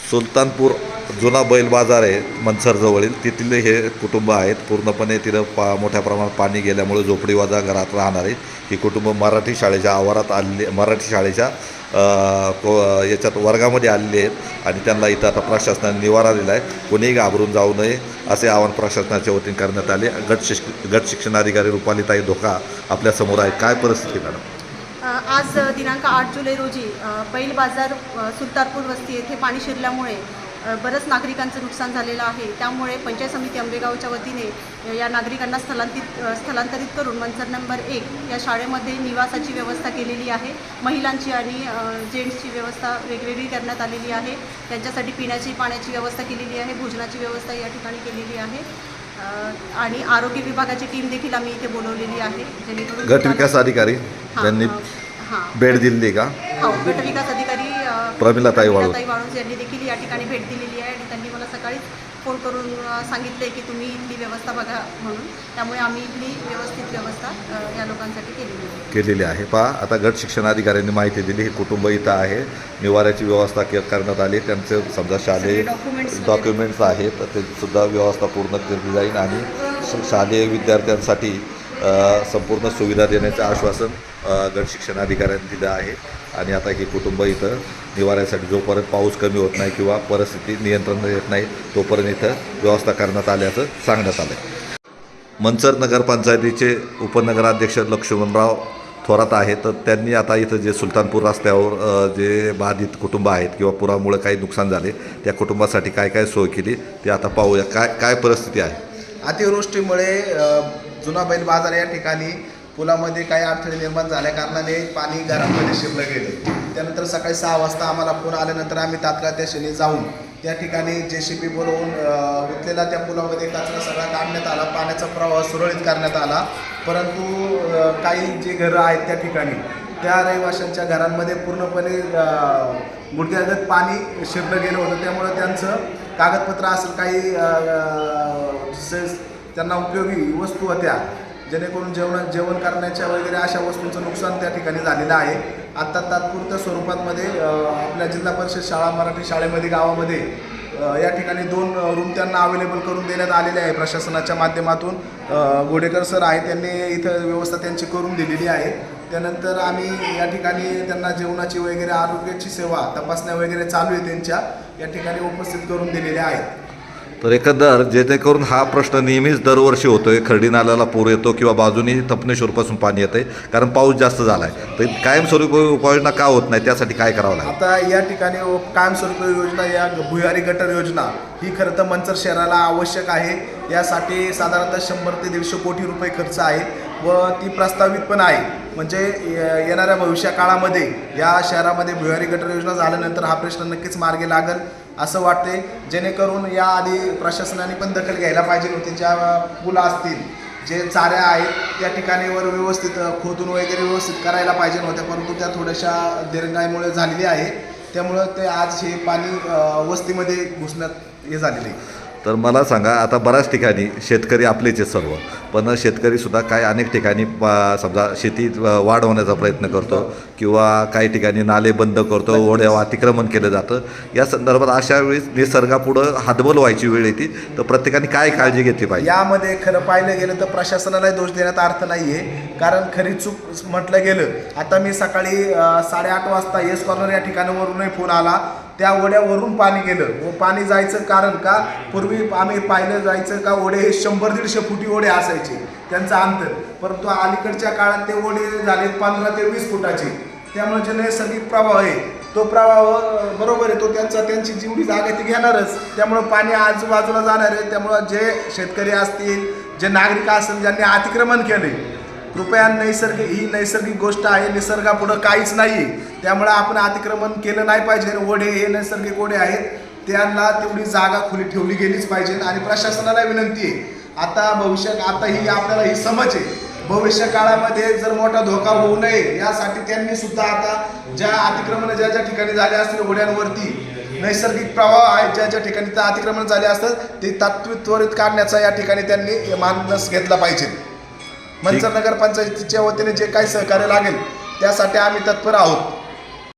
सुलतानपूर जुना बैल बाजार आहे मनसरजवळील, तिथले हे कुटुंब आहेत. पूर्णपणे तिथं मोठ्या प्रमाणात पाणी गेल्यामुळे झोपडीवाजा घरात राहणारे ही कुटुंब मराठी शाळेच्या आवारात आलेली, मराठी शाळेच्या याच्यात वर्गामध्ये आलेले आहेत आणि त्यांना इथं आता प्रशासनाने निवारा दिला आहे. कोणीही घाबरून जाऊ नये असे आवाहन प्रशासनाच्या वतीने करण्यात आले. गट शिक्षणाधिकारी रुपालीताई धोका आपल्यासमोर आहे. काय परिस्थिती मॅडम? आज दिनांक 8 जुलै रोजी बैल बाजार सुलतानपूर वस्ती येथे पाणी शिरल्यामुळे बरंच नागरिकांचं नुकसान झालेलं आहे. त्यामुळे पंचायत समिती आंबेगावच्या वतीने या नागरिकांना स्थलांतरित करून मंचर नंबर 1 या शाळेमध्ये निवासाची व्यवस्था केलेली आहे. महिलांची आणि जेंट्सची व्यवस्था वेगवेगळी करण्यात आलेली आहे. त्यांच्यासाठी पिण्याची पाण्याची व्यवस्था केलेली आहे, भोजनाची व्यवस्था या ठिकाणी केलेली आहे आणि आरोग्य विभागाची टीम देखील आम्ही इथे बोलवलेली आहे. जेणेकरून गट विकास अधिकारी त्यांनी भेट दिली का? हो, गट विकास अधिकारी प्रमिलाताई वाळूंज यांनी देखील या ठिकाणी भेट दिलेली आहे आणि त्यांनी मला सकाळीच फोन करून सांगितलं आहे की तुम्ही इथली व्यवस्था बघा म्हणून. त्यामुळे आम्ही इथली व्यवस्थित व्यवस्था या लोकांसाठी केलेली आहे. पहा, आता गट शिक्षणाधिकाऱ्यांनी माहिती दिली. हे कुटुंब इथं आहे, निवाऱ्याची व्यवस्था करण्यात आली. त्यांचे समजा शालेय डॉक्युमेंट्स आहेत तर ते सुद्धा व्यवस्था पूर्ण केली जाईल आणि शालेय विद्यार्थ्यांसाठी संपूर्ण सुविधा देण्याचं आश्वासन गट शिक्षणाधिकाऱ्यांनी दिलं आहे. आणि आता हे कुटुंब इथं निवाऱ्यासाठी जोपर्यंत पाऊस कमी होत नाही किंवा परिस्थिती नियंत्रण येत नाही तोपर्यंत इथं व्यवस्था करण्यात आल्याचं सांगण्यात आलं आहे. मंचर नगरपंचायतीचे उपनगराध्यक्ष लक्ष्मणराव थोरात आहेत. तर त्यांनी आता इथं जे सुलतानपूर रस्त्यावर जे बाधित कुटुंब आहेत किंवा पुरामुळे काही नुकसान झाले त्या कुटुंबासाठी काय काय सोय केली ते आता पाहूया. काय परिस्थिती आहे? अतिवृष्टीमुळे जुना बैल बाजार या ठिकाणी पुलामध्ये काही अडथळे निर्माण झाल्या कारणाने पाणी घरामध्ये शिरलं गेलं. त्यानंतर सकाळी 6 वाजता आम्हाला फोन आल्यानंतर आम्ही तात्काळ त्या क्षणी जाऊन त्या ठिकाणी JCB बोलवून उतलेला त्या पुलामध्ये कचरा सगळा काढण्यात आला. पाण्याचा प्रवाह सुरळीत करण्यात आला. परंतु काही जे घरं आहेत त्या ठिकाणी त्या रहिवाशांच्या घरांमध्ये पूर्णपणे गुडघ्यागत पाणी शिरलं गेलं होतं. त्यामुळं त्यांचं कागदपत्र असेल काही त्यांना उपयोगी वस्तू होत्या जेणेकरून जेवण करण्याच्या वगैरे अशा वस्तूंचं नुकसान त्या ठिकाणी झालेलं आहे. आत्ता तात्पुरत्या स्वरूपामध्ये आपल्या जिल्हा परिषद शाळा मराठी शाळेमध्ये गावामध्ये या ठिकाणी 2 रूम त्यांना अवेलेबल करून देण्यात आलेले आहे प्रशासनाच्या माध्यमातून. गोडेकर सर आहेत, त्यांनी इथं व्यवस्था त्यांची करून दिलेली आहे. त्यानंतर आम्ही या ठिकाणी त्यांना जेवणाची वगैरे आरोग्याची सेवा तपासण्या वगैरे चालू आहे त्यांच्या या ठिकाणी उपस्थित करून दिलेल्या आहेत. तर एकंदर जेणेकरून हा प्रश्न नेहमीच दरवर्षी होतो आहे. खर्डी नाल्याला पूर येतो किंवा बाजूनी तपनेश्वरपासून पाणी येतं आहे कारण पाऊस जास्त झाला आहे. तर कायमस्वरूपी उपाययोजना का होत नाही, त्यासाठी काय करावं लागेल? आता या ठिकाणी कायमस्वरूपी योजना या भुयारी गटर योजना ही खरं तर मंचर शहराला आवश्यक आहे. यासाठी साधारणतः 100 ते 150 कोटी रुपये खर्च आहे व ती प्रस्तावित पण आहे. म्हणजे येणाऱ्या भविष्य काळामध्ये या शहरामध्ये भुयारी गटर योजना झाल्यानंतर हा प्रश्न नक्कीच मार्गी लागेल असं वाटते. जेणेकरून याआधी प्रशासनाने पण दखल घ्यायला पाहिजे होती. ज्या पुला असतील जे चाऱ्या आहेत त्या ठिकाणीवर व्यवस्थित खोदून वगैरे व्यवस्थित करायला पाहिजे नव्हत्या, परंतु त्या थोड्याशा दिरंगाईमुळे झालेली आहे. त्यामुळं ते आज हे पाणी वस्तीमध्ये घुसण्यात हे झालेले आहे. तर मला सांगा, आता बऱ्याच ठिकाणी शेतकरी आपलेच आहेत सर्व, पण शेतकरीसुद्धा काय अनेक ठिकाणी समजा शेती वाढ होण्याचा प्रयत्न करतो किंवा काही ठिकाणी नाले बंद करतो, ओढ्यावर अतिक्रमण केलं जातं. या संदर्भात अशा वेळेस निसर्गापुढं हातबल व्हायची वेळ येते, तर प्रत्येकाने काय काळजी घेतली पाहिजे? यामध्ये खरं पाहिलं गेलं तर प्रशासनाला दोष देण्यात अर्थ नाही आहे, कारण खरी चूक म्हटलं गेलं. आता मी सकाळी 8:30 वाजता येस कॉर्नर या ठिकाणावरूनही फोन आला. त्या ओढ्यावरून पाणी गेलं व पाणी जायचं कारण का, पूर्वी आम्ही पाहिलं जायचं का ओढे हे 100-150 फुटी ओढे असायचे त्यांचं अंतर, परंतु अलीकडच्या काळात ते ओढे झाले 15 ते 20 फुटाचे. त्यामुळे जे नैसर्गिक प्रवाह आहे तो प्रवाह बरोबर आहे, तो त्यांची जेवढी जागा ती घेणारच. त्यामुळं पाणी आजूबाजूला जाणार आहे. त्यामुळं जे शेतकरी असतील, जे नागरिक असतील ज्यांनी अतिक्रमण केले, कृपया ही नैसर्गिक गोष्ट आहे, निसर्गापुढं काहीच नाही. त्यामुळे आपण अतिक्रमण केलं नाही पाहिजे. ओढे हे नैसर्गिक ओढे आहेत, त्यांना तेवढी जागा खुली ठेवली गेलीच पाहिजे. आणि प्रशासनाला विनंती आहे, आता ही आपल्याला ही समज आहे, भविष्य काळामध्ये जर मोठा धोका होऊ नये यासाठी त्यांनी सुद्धा आता ज्या अतिक्रमण ज्या ठिकाणी झाले असतील ओढ्यांवरती नैसर्गिक प्रवाह आहेत ज्या ठिकाणी त्या अतिक्रमण झाले असतात ते त्वरित काढण्याचा या ठिकाणी त्यांनी मानस घेतला पाहिजे. मंचर नगरपंचायतीच्या वतीने जे काही सहकार्य लागेल त्यासाठी आम्ही तत्पर आहोत.